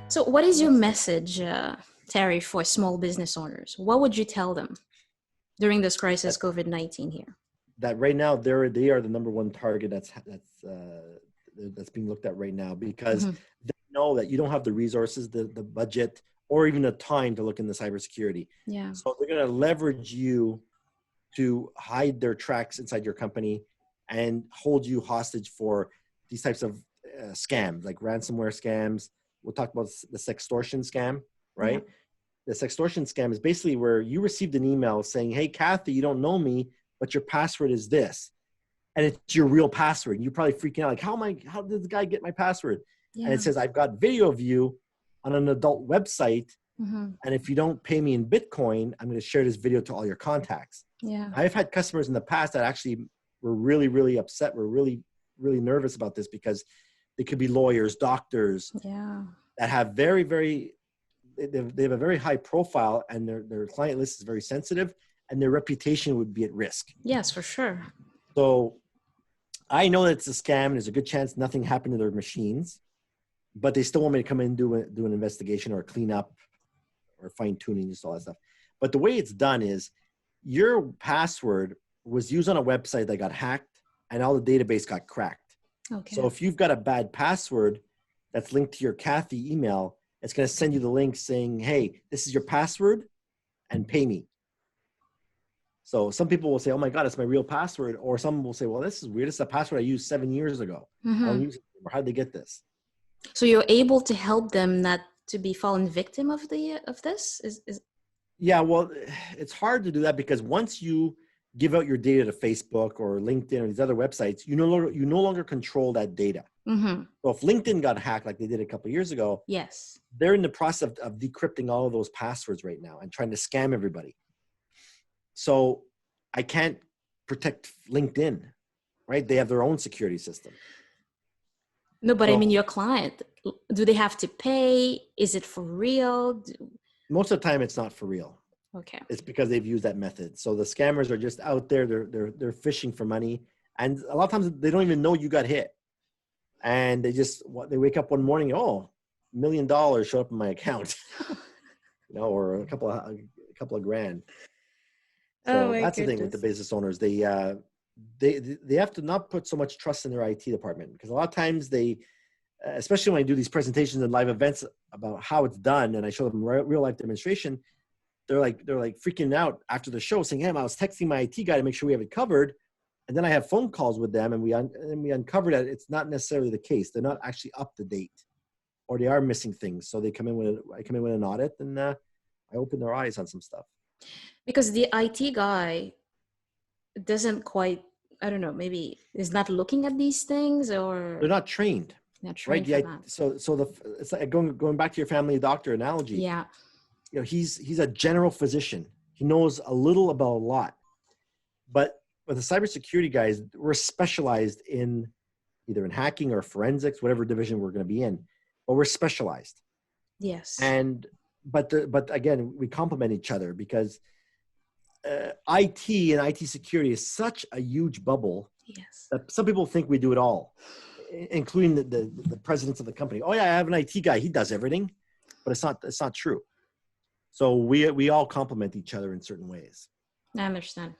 So what is your message, Terry, for small business owners? What would you tell them during this crisis, COVID-19 here? That right now they are the number one target that's being looked at right now, because they know that you don't have the resources, the budget, or even the time to look into cybersecurity. Yeah. So they're going to leverage you to hide their tracks inside your company and hold you hostage for these types of scams, like ransomware scams. We'll talk about the sextortion scam, right? Yeah. The sextortion scam is basically where you received an email saying, hey, Kathy, you don't know me, but your password is this. And it's your real password. And you're probably freaking out, like, how did the guy get my password? Yeah. And it says, I've got video of you on an adult website. And if you don't pay me in Bitcoin, I'm going to share this video to all your contacts. Yeah. I've had customers in the past that actually were really, really upset. Were really, really nervous about this, because they could be lawyers, doctors, that have very, very, they have a very high profile, and their client list is very sensitive, and their reputation would be at risk. Yes, for sure. So I know that it's a scam. There's a good chance nothing happened to their machines, but they still want me to come in and do an investigation or clean up or fine tuning, just all that stuff. But the way it's done is your password was used on a website that got hacked, and all the database got cracked. Okay. So if you've got a bad password that's linked to your Kathy email, it's going to send you the link saying, hey, this is your password and pay me. So some people will say, oh my God, it's my real password. Or some will say, well, this is weird. It's a password I used 7 years ago. I don't use it anymore. How'd they get this? So you're able to help them not to be fallen victim of this? Yeah, well, it's hard to do that, because once you give out your data to Facebook or LinkedIn or these other websites, you no longer control that data. So if LinkedIn got hacked like they did a couple of years ago, yes, they're in the process of decrypting all of those passwords right now and trying to scam everybody. So I can't protect LinkedIn, right? They have their own security system. No, but I mean, your client, do they have to pay? Is it for real? Most of the time it's not for real. Okay. It's because they've used that method. So the scammers are just out there. They're fishing for money. And a lot of times they don't even know you got hit. And they wake up one morning, oh, $1 million showed up in my account, or a couple of grand. So that's the thing with the business owners. They have to not put so much trust in their IT department, because a lot of times they, especially when I do these presentations and live events about how it's done, and I show them real life demonstration, they're like freaking out after the show, saying, hey, I was texting my IT guy to make sure we have it covered. And then I have phone calls with them, and we uncover that it's not necessarily the case. They're not actually up to date, or they are missing things. So I come in with an audit, and I open their eyes on some stuff. Because the IT guy doesn't quite, I don't know, maybe is not looking at these things, or they're not trained. Not trained right? For that. It's like going back to your family doctor analogy. Yeah. He's a general physician. He knows a little about a lot, but with the cybersecurity guys, we're specialized in either in hacking or forensics, whatever division we're going to be in, but we're specialized. Yes. But again, we complement each other, because IT and IT security is such a huge bubble. Yes. That some people think we do it all, including the presidents of the company. Oh yeah, I have an IT guy. He does everything, but it's not true. So we all complement each other in certain ways. I understand.